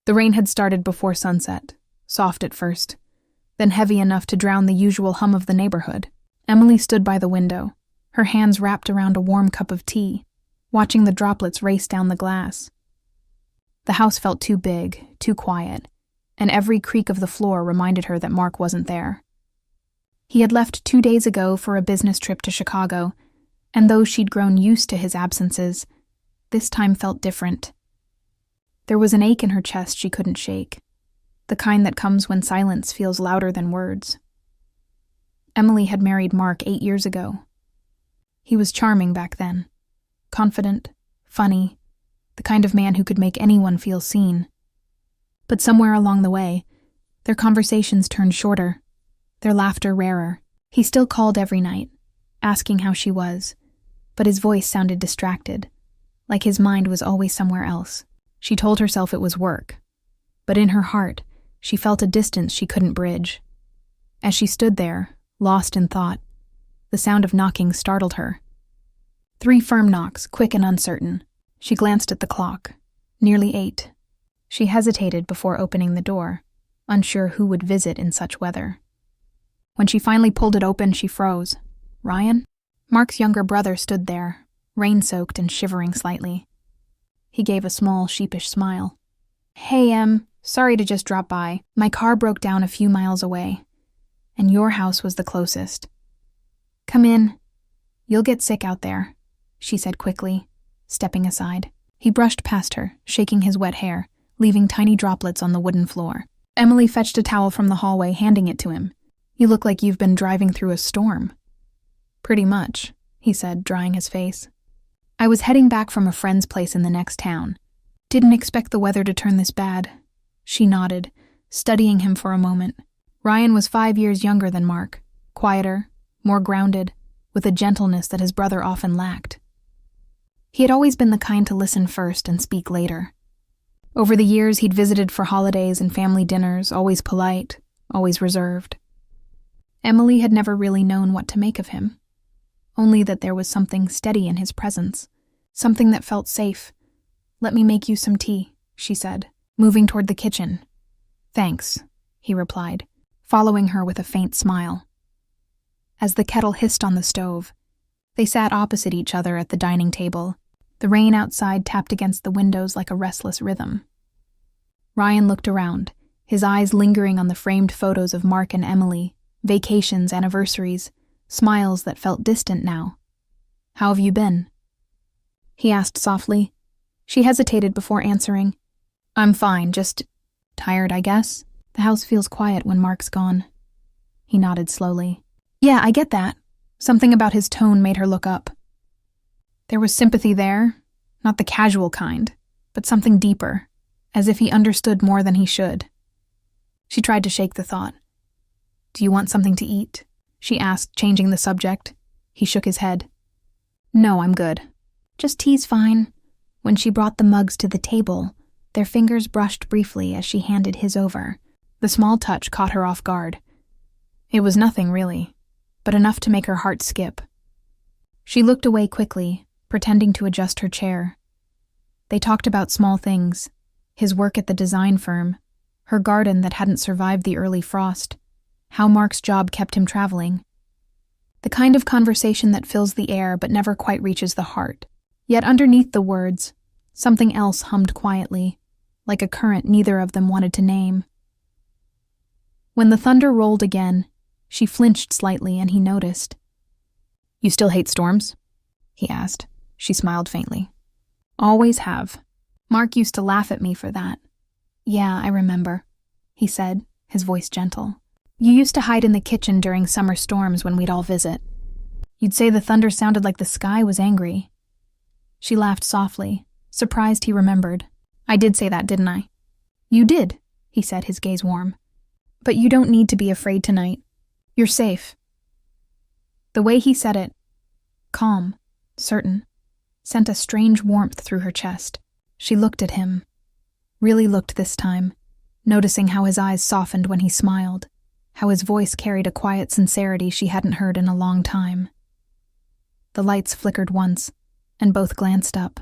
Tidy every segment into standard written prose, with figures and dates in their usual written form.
The rain had started before sunset, soft at first, then heavy enough to drown the usual hum of the neighborhood. Emily stood by the window, her hands wrapped around a warm cup of tea, watching the droplets race down the glass. The house felt too big, too quiet, and every creak of the floor reminded her that Mark wasn't there. He had left 2 days ago for a business trip to Chicago, and though she'd grown used to his absences, this time felt different. There was an ache in her chest she couldn't shake, the kind that comes when silence feels louder than words. Emily had married Mark 8 years ago. He was charming back then, confident, funny, the kind of man who could make anyone feel seen. But somewhere along the way, their conversations turned shorter, their laughter rarer. He still called every night, asking how she was, but his voice sounded distracted, like his mind was always somewhere else. She told herself it was work, but in her heart, she felt a distance she couldn't bridge. As she stood there, lost in thought, the sound of knocking startled her. 3 firm knocks, quick and uncertain. She glanced at the clock. Nearly 8. She hesitated before opening the door, unsure who would visit in such weather. When she finally pulled it open, she froze. Ryan? Mark's younger brother stood there, rain-soaked and shivering slightly. He gave a small, sheepish smile. Hey, sorry to just drop by. My car broke down a few miles away, and your house was the closest. Come in. You'll get sick out there, she said quickly, stepping aside. He brushed past her, shaking his wet hair, leaving tiny droplets on the wooden floor. Emily fetched a towel from the hallway, handing it to him. You look like you've been driving through a storm. Pretty much, he said, drying his face. I was heading back from a friend's place in the next town. Didn't expect the weather to turn this bad. She nodded, studying him for a moment. Ryan was 5 years younger than Mark, quieter, more grounded, with a gentleness that his brother often lacked. He had always been the kind to listen first and speak later. Over the years, he'd visited for holidays and family dinners, always polite, always reserved. Emily had never really known what to make of him, only that there was something steady in his presence, something that felt safe. Let me make you some tea, she said, moving toward the kitchen. Thanks, he replied, following her with a faint smile. As the kettle hissed on the stove, they sat opposite each other at the dining table. The rain outside tapped against the windows like a restless rhythm. Ryan looked around, his eyes lingering on the framed photos of Mark and Emily, vacations, anniversaries, smiles that felt distant now. How have you been? He asked softly. She hesitated before answering. I'm fine, just tired, I guess. The house feels quiet when Mark's gone. He nodded slowly. Yeah, I get that. Something about his tone made her look up. There was sympathy there, not the casual kind, but something deeper, as if he understood more than he should. She tried to shake the thought. Do you want something to eat? She asked, changing the subject. He shook his head. No, I'm good. Just tea's fine. When she brought the mugs to the table, their fingers brushed briefly as she handed his over. The small touch caught her off guard. It was nothing, really, but enough to make her heart skip. She looked away quickly, pretending to adjust her chair. They talked about small things, his work at the design firm, her garden that hadn't survived the early frost, how Mark's job kept him traveling. The kind of conversation that fills the air but never quite reaches the heart. Yet underneath the words, something else hummed quietly, like a current neither of them wanted to name. When the thunder rolled again, she flinched slightly and he noticed. You still hate storms? He asked. She smiled faintly. Always have. Mark used to laugh at me for that. Yeah, I remember, he said, his voice gentle. You used to hide in the kitchen during summer storms when we'd all visit. You'd say the thunder sounded like the sky was angry. She laughed softly, surprised he remembered. I did say that, didn't I? You did, he said, his gaze warm. But you don't need to be afraid tonight. You're safe. The way he said it, calm, certain, sent a strange warmth through her chest. She looked at him, really looked this time, noticing how his eyes softened when he smiled, how his voice carried a quiet sincerity she hadn't heard in a long time. The lights flickered once, and both glanced up.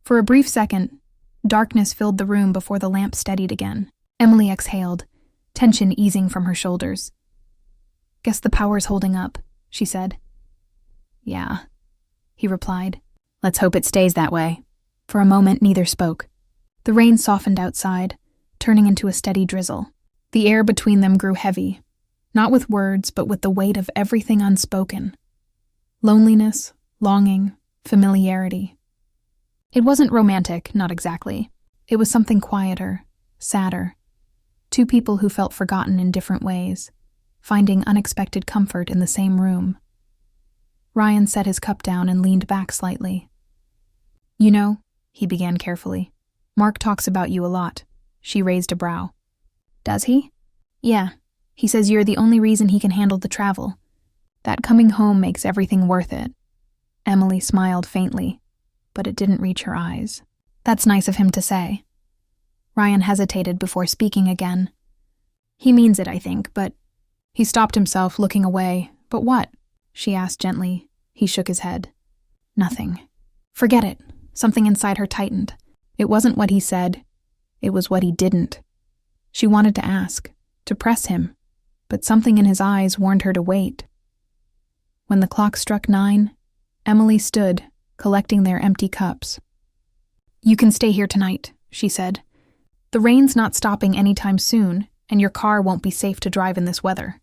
For a brief second, Darkness filled the room before the lamp steadied again. Emily exhaled, tension easing from her shoulders. "Guess the power's holding up," she said. "Yeah," he replied. "Let's hope it stays that way." For a moment, neither spoke. The rain softened outside, turning into a steady drizzle. The air between them grew heavy, not with words, but with the weight of everything unspoken. Loneliness, longing, familiarity. It wasn't romantic, not exactly. It was something quieter, sadder. Two people who felt forgotten in different ways, finding unexpected comfort in the same room. Ryan set his cup down and leaned back slightly. "You know," he began carefully, "Mark talks about you a lot." She raised a brow. "Does he?" "Yeah. He says you're the only reason he can handle the travel. That coming home makes everything worth it." Emily smiled faintly, but it didn't reach her eyes. "That's nice of him to say." Ryan hesitated before speaking again. "He means it, I think, but—" He stopped himself, looking away. "But what?" she asked gently. He shook his head. "Nothing." "Forget it." Something inside her tightened. It wasn't what he said. It was what he didn't. She wanted to ask, to press him, but something in his eyes warned her to wait. When the clock struck 9, Emily stood, collecting their empty cups. "You can stay here tonight," she said. "The rain's not stopping anytime soon, and your car won't be safe to drive in this weather."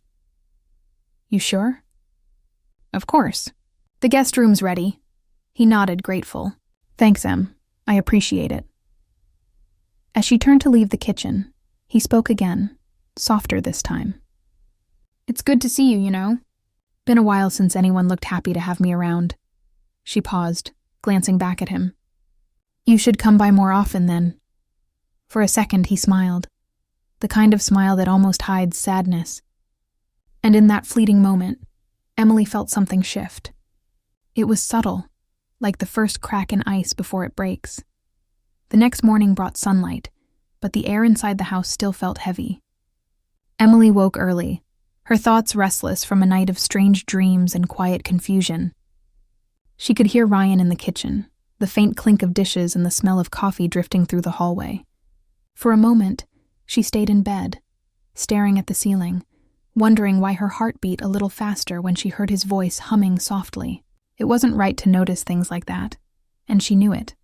"You sure?" "Of course. The guest room's ready." He nodded, grateful. "Thanks, Em. I appreciate it." As she turned to leave the kitchen, he spoke again, softer this time. "It's good to see you, you know. Been a while since anyone looked happy to have me around." She paused, glancing back at him. "You should come by more often, then." For a second, he smiled, the kind of smile that almost hides sadness. And in that fleeting moment, Emily felt something shift. It was subtle, like the first crack in ice before it breaks. The next morning brought sunlight, but the air inside the house still felt heavy. Emily woke early, her thoughts restless from a night of strange dreams and quiet confusion. She could hear Ryan in the kitchen, the faint clink of dishes and the smell of coffee drifting through the hallway. For a moment, she stayed in bed, staring at the ceiling, wondering why her heart beat a little faster when she heard his voice humming softly. It wasn't right to notice things like that, and she knew it.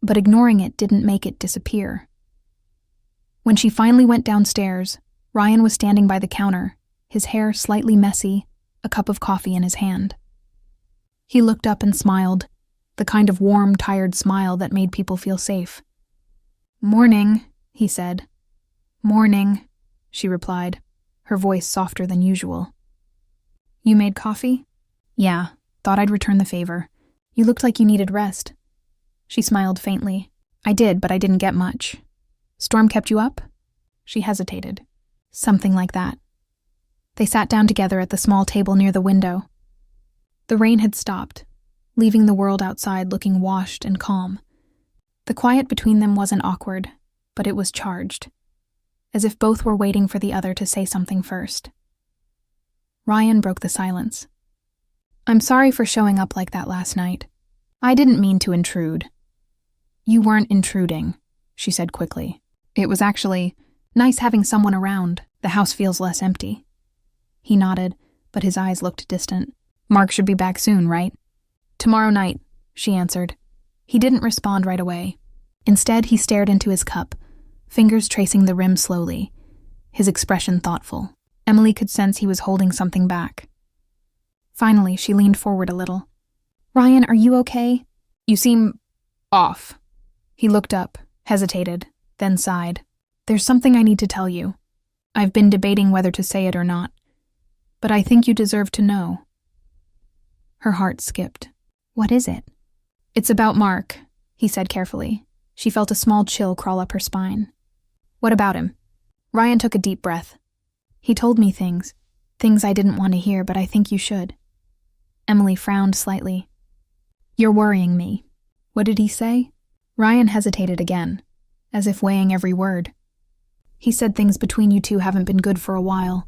But ignoring it didn't make it disappear. When she finally went downstairs, Ryan was standing by the counter, his hair slightly messy, a cup of coffee in his hand. He looked up and smiled, the kind of warm, tired smile that made people feel safe. "Morning," he said. "Morning," she replied, her voice softer than usual. "You made coffee?" "Yeah, thought I'd return the favor. You looked like you needed rest." She smiled faintly. "I did, but I didn't get much." "Storm kept you up?" She hesitated. "Something like that." They sat down together at the small table near the window. The rain had stopped, leaving the world outside looking washed and calm. The quiet between them wasn't awkward, but it was charged, as if both were waiting for the other to say something first. Ryan broke the silence. "I'm sorry for showing up like that last night. I didn't mean to intrude." "You weren't intruding," she said quickly. "It was actually nice having someone around. The house feels less empty." He nodded, but his eyes looked distant. "Mark should be back soon, right?" "Tomorrow night," she answered. He didn't respond right away. Instead, he stared into his cup, fingers tracing the rim slowly, his expression thoughtful. Emily could sense he was holding something back. Finally, she leaned forward a little. "Ryan, are you okay? You seem off." He looked up, hesitated, then sighed. "There's something I need to tell you. I've been debating whether to say it or not, but I think you deserve to know." Her heart skipped. "What is it?" "It's about Mark," he said carefully. She felt a small chill crawl up her spine. "What about him?" Ryan took a deep breath. "He told me things I didn't want to hear, but I think you should." Emily frowned slightly. "You're worrying me." "What did he say?" Ryan hesitated again, as if weighing every word. "He said things between you two haven't been good for a while.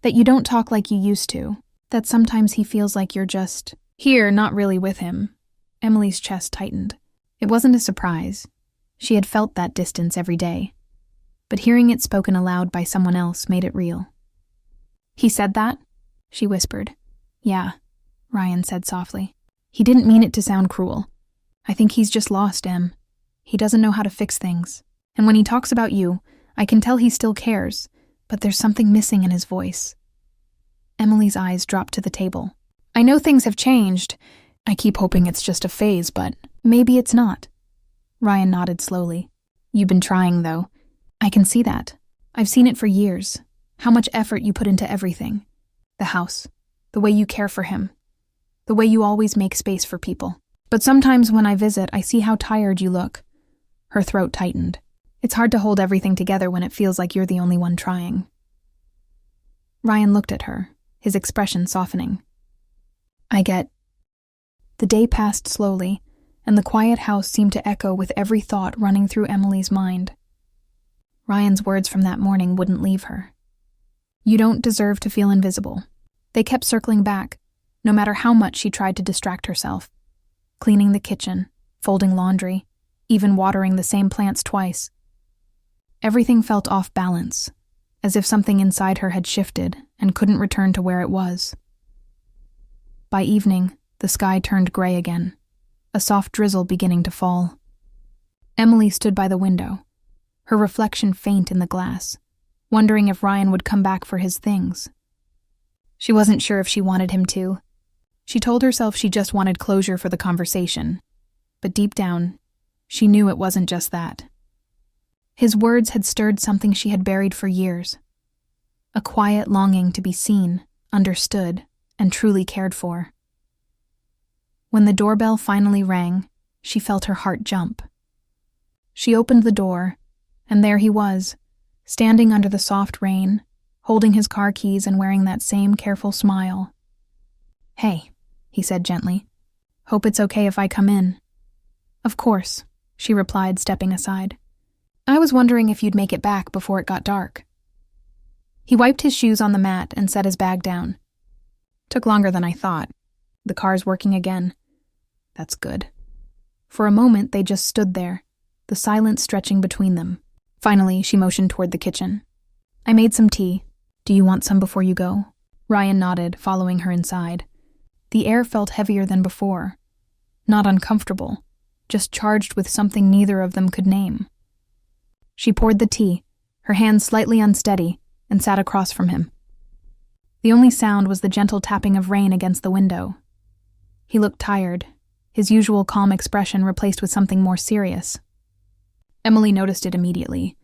That you don't talk like you used to. That sometimes he feels like you're just here, not really with him." Emily's chest tightened. It wasn't a surprise. She had felt that distance every day, but hearing it spoken aloud by someone else made it real. "He said that?" she whispered. "Yeah," Ryan said softly. "He didn't mean it to sound cruel. I think he's just lost, Em. He doesn't know how to fix things. And when he talks about you, I can tell he still cares, but there's something missing in his voice." Emily's eyes dropped to the table. "I know things have changed. I keep hoping it's just a phase, but maybe it's not." Ryan nodded slowly. "You've been trying, though. I can see that. I've seen it for years. How much effort you put into everything. The house, the way you care for him, the way you always make space for people. But sometimes when I visit, I see how tired you look." Her throat tightened. "It's hard to hold everything together when it feels like you're the only one trying." Ryan looked at her, his expression softening. "I get." The day passed slowly, and the quiet house seemed to echo with every thought running through Emily's mind. Ryan's words from that morning wouldn't leave her. "You don't deserve to feel invisible." They kept circling back, no matter how much she tried to distract herself. Cleaning the kitchen, folding laundry, even watering the same plants twice. Everything felt off balance, as if something inside her had shifted and couldn't return to where it was. By evening, the sky turned gray again, a soft drizzle beginning to fall. Emily stood by the window, her reflection faint in the glass, wondering if Ryan would come back for his things. She wasn't sure if she wanted him to. She told herself she just wanted closure for the conversation, but deep down, she knew it wasn't just that. His words had stirred something she had buried for years, a quiet longing to be seen, understood, and truly cared for. When the doorbell finally rang, she felt her heart jump. She opened the door, and there he was, standing under the soft rain, holding his car keys and wearing that same careful smile. "Hey," he said gently. "Hope it's okay if I come in." "Of course," she replied, stepping aside. "I was wondering if you'd make it back before it got dark." He wiped his shoes on the mat and set his bag down. "Took longer than I thought. The car's working again." "That's good." For a moment, they just stood there, the silence stretching between them. Finally, she motioned toward the kitchen. "I made some tea. Do you want some before you go?" Ryan nodded, following her inside. The air felt heavier than before. Not uncomfortable, just charged with something neither of them could name. She poured the tea, her hands slightly unsteady, and sat across from him. The only sound was the gentle tapping of rain against the window. He looked tired, his usual calm expression replaced with something more serious. Emily noticed it immediately.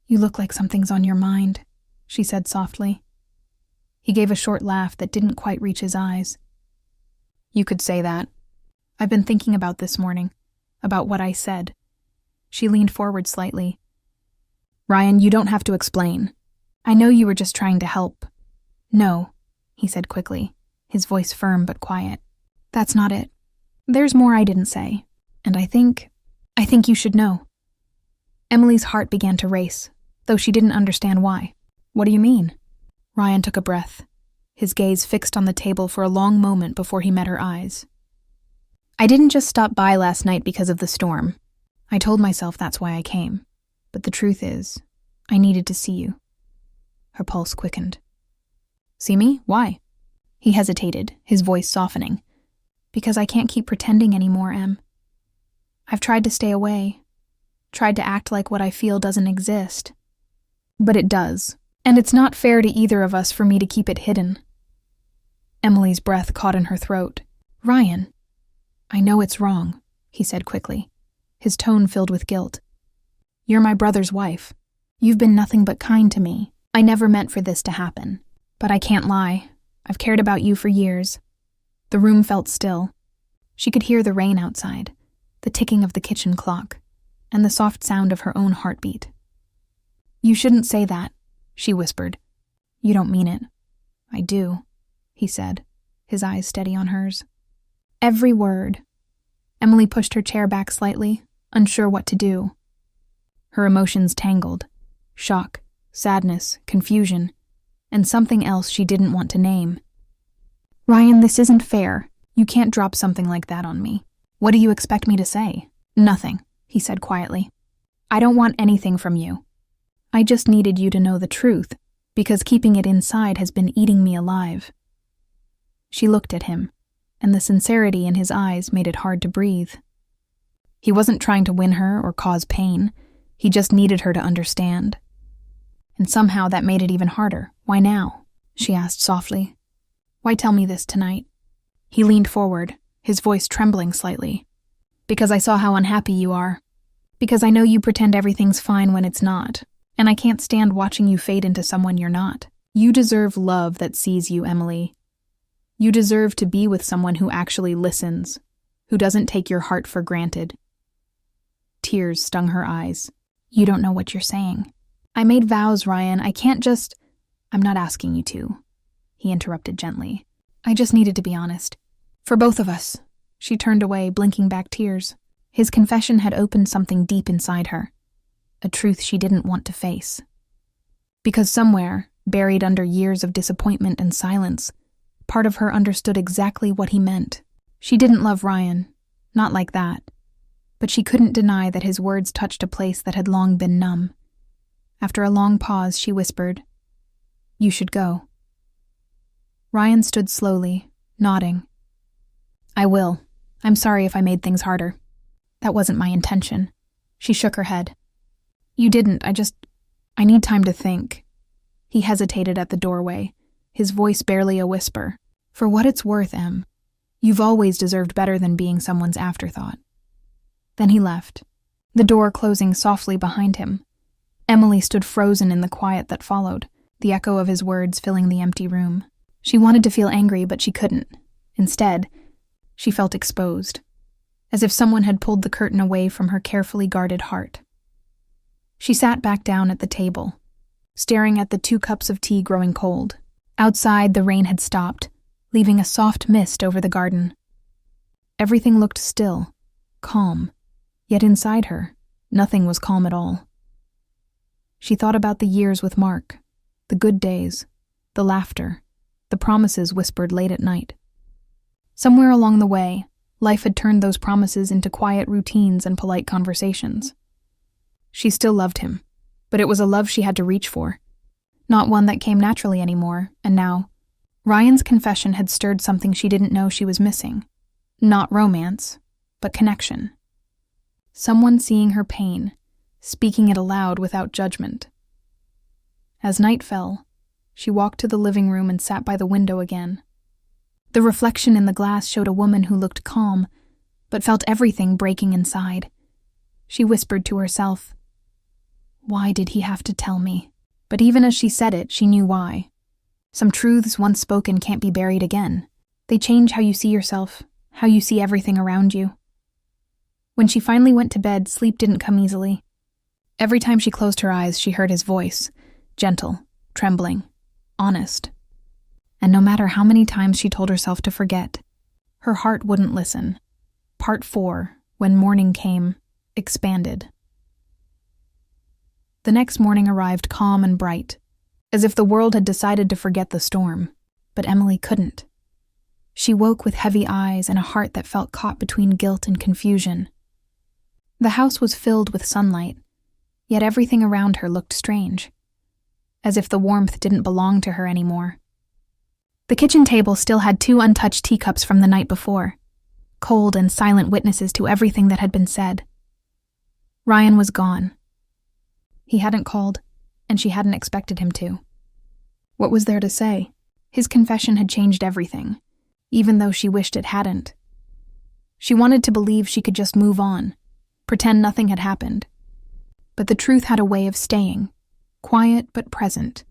"You look like something's on your mind," she said softly. He gave a short laugh that didn't quite reach his eyes. "You could say that. I've been thinking about this morning, about what I said." She leaned forward slightly. "Ryan, you don't have to explain. I know you were just trying to help." "No," he said quickly, his voice firm but quiet. "That's not it. There's more I didn't say, and I think you should know." Emily's heart began to race, though she didn't understand why. "What do you mean?" Ryan took a breath, his gaze fixed on the table for a long moment before he met her eyes. "I didn't just stop by last night because of the storm. I told myself that's why I came. But the truth is, I needed to see you." Her pulse quickened. "See me? Why?" He hesitated, his voice softening. "Because I can't keep pretending anymore, Em. I've tried to stay away, tried to act like what I feel doesn't exist. But it does, and it's not fair to either of us for me to keep it hidden." Emily's breath caught in her throat. "Ryan." "I know it's wrong," he said quickly, his tone filled with guilt. "You're my brother's wife. You've been nothing but kind to me. I never meant for this to happen. But I can't lie. I've cared about you for years." The room felt still. She could hear the rain outside, the ticking of the kitchen clock, and the soft sound of her own heartbeat. "You shouldn't say that," she whispered. "You don't mean it." "I do," he said, his eyes steady on hers. "Every word." Emily pushed her chair back slightly, unsure what to do. Her emotions tangled. Shock, sadness, confusion, and something else she didn't want to name. "Ryan, this isn't fair. You can't drop something like that on me. What do you expect me to say?" "Nothing," he said quietly. I don't want anything from you. I just needed you to know the truth, because keeping it inside has been eating me alive." She looked at him, and the sincerity in his eyes made it hard to breathe. He wasn't trying to win her or cause pain. He just needed her to understand. And somehow that made it even harder. "Why now?" she asked softly. "Why tell me this tonight?" He leaned forward, his voice trembling slightly. "Because I saw how unhappy you are. Because I know you pretend everything's fine when it's not. And I can't stand watching you fade into someone you're not. You deserve love that sees you, Emily. You deserve to be with someone who actually listens, who doesn't take your heart for granted." Tears stung her eyes. "You don't know what you're saying. I made vows, Ryan. I can't just—" "I'm not asking you to," he interrupted gently. "I just needed to be honest. For both of us." She turned away, blinking back tears. His confession had opened something deep inside her, a truth she didn't want to face. Because somewhere, buried under years of disappointment and silence, part of her understood exactly what he meant. She didn't love Ryan, not like that, but she couldn't deny that his words touched a place that had long been numb. After a long pause, she whispered, "You should go." Ryan stood slowly, nodding. "I will. I'm sorry if I made things harder. That wasn't my intention." She shook her head. "You didn't. I need time to think." He hesitated at the doorway, his voice barely a whisper. "For what it's worth, Em, you've always deserved better than being someone's afterthought." Then he left, the door closing softly behind him. Emily stood frozen in the quiet that followed, the echo of his words filling the empty room. She wanted to feel angry, but she couldn't. Instead, she felt exposed, as if someone had pulled the curtain away from her carefully guarded heart. She sat back down at the table, staring at the 2 cups of tea growing cold. Outside, the rain had stopped, leaving a soft mist over the garden. Everything looked still, calm, yet inside her, nothing was calm at all. She thought about the years with Mark, the good days, the laughter, the promises whispered late at night. Somewhere along the way, life had turned those promises into quiet routines and polite conversations. She still loved him, but it was a love she had to reach for, not one that came naturally anymore, and now, Ryan's confession had stirred something she didn't know she was missing. Not romance, but connection. Someone seeing her pain, speaking it aloud without judgment. As night fell, she walked to the living room and sat by the window again. The reflection in the glass showed a woman who looked calm, but felt everything breaking inside. She whispered to herself, "Why did he have to tell me?" But even as she said it, she knew why. Some truths once spoken can't be buried again. They change how you see yourself, how you see everything around you. When she finally went to bed, sleep didn't come easily. Every time she closed her eyes, she heard his voice, gentle, trembling, honest. And no matter how many times she told herself to forget, her heart wouldn't listen. Part 4, when morning came, expanded. The next morning arrived calm and bright, as if the world had decided to forget the storm, but Emily couldn't. She woke with heavy eyes and a heart that felt caught between guilt and confusion. The house was filled with sunlight, yet everything around her looked strange, as if the warmth didn't belong to her anymore. The kitchen table still had 2 untouched teacups from the night before, cold and silent witnesses to everything that had been said. Ryan was gone. He hadn't called, and she hadn't expected him to. What was there to say? His confession had changed everything, even though she wished it hadn't. She wanted to believe she could just move on, pretend nothing had happened. But the truth had a way of staying, quiet but present,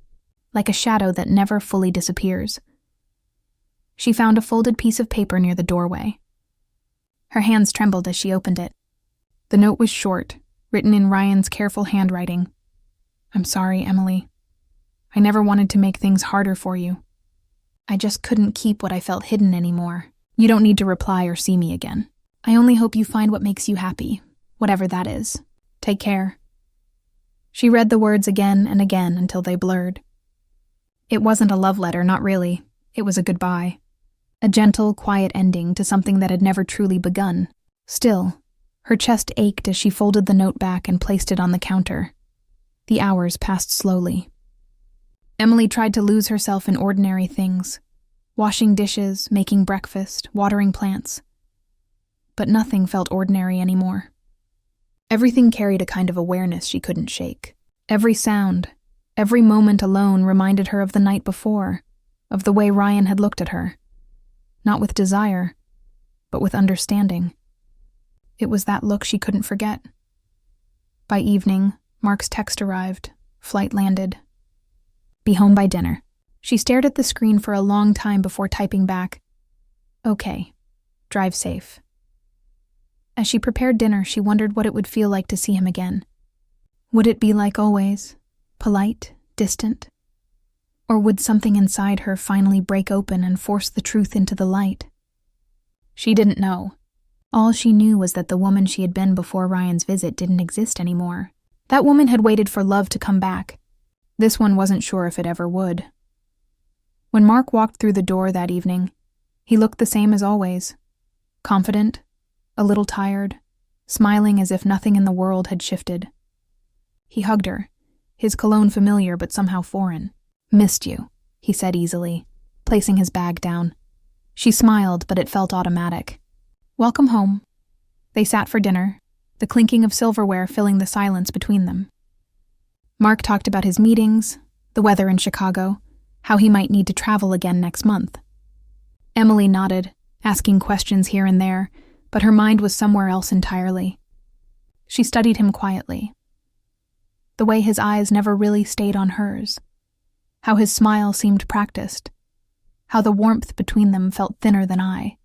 like a shadow that never fully disappears. She found a folded piece of paper near the doorway. Her hands trembled as she opened it. The note was short, written in Ryan's careful handwriting. "I'm sorry, Emily. I never wanted to make things harder for you. I just couldn't keep what I felt hidden anymore. You don't need to reply or see me again. I only hope you find what makes you happy, whatever that is. Take care." She read the words again and again until they blurred. It wasn't a love letter, not really. It was a goodbye. A gentle, quiet ending to something that had never truly begun. Still, Her chest ached as she folded the note back and placed it on the counter. The hours passed slowly. Emily tried to lose herself in ordinary things, washing dishes, making breakfast, watering plants. But nothing felt ordinary anymore. Everything carried a kind of awareness she couldn't shake. Every sound, every moment alone reminded her of the night before, of the way Ryan had looked at her. Not with desire, but with understanding. It was that look she couldn't forget. By evening, Mark's text arrived. Flight landed. Be home by dinner. She stared at the screen for a long time before typing back, "Okay, drive safe." As she prepared dinner, she wondered what it would feel like to see him again. Would it be like always, polite, distant? Or would something inside her finally break open and force the truth into the light? She didn't know. All she knew was that the woman she had been before Ryan's visit didn't exist anymore. That woman had waited for love to come back. This one wasn't sure if it ever would. When Mark walked through the door that evening, he looked the same as always. Confident, a little tired, smiling as if nothing in the world had shifted. He hugged her, his cologne familiar but somehow foreign. "Missed you," he said easily, placing his bag down. She smiled, but it felt automatic. "Welcome home." They sat for dinner, the clinking of silverware filling the silence between them. Mark talked about his meetings, the weather in Chicago, how he might need to travel again next month. Emily nodded, asking questions here and there, but her mind was somewhere else entirely. She studied him quietly. The way his eyes never really stayed on hers. How his smile seemed practiced. How the warmth between them felt thinner than eye.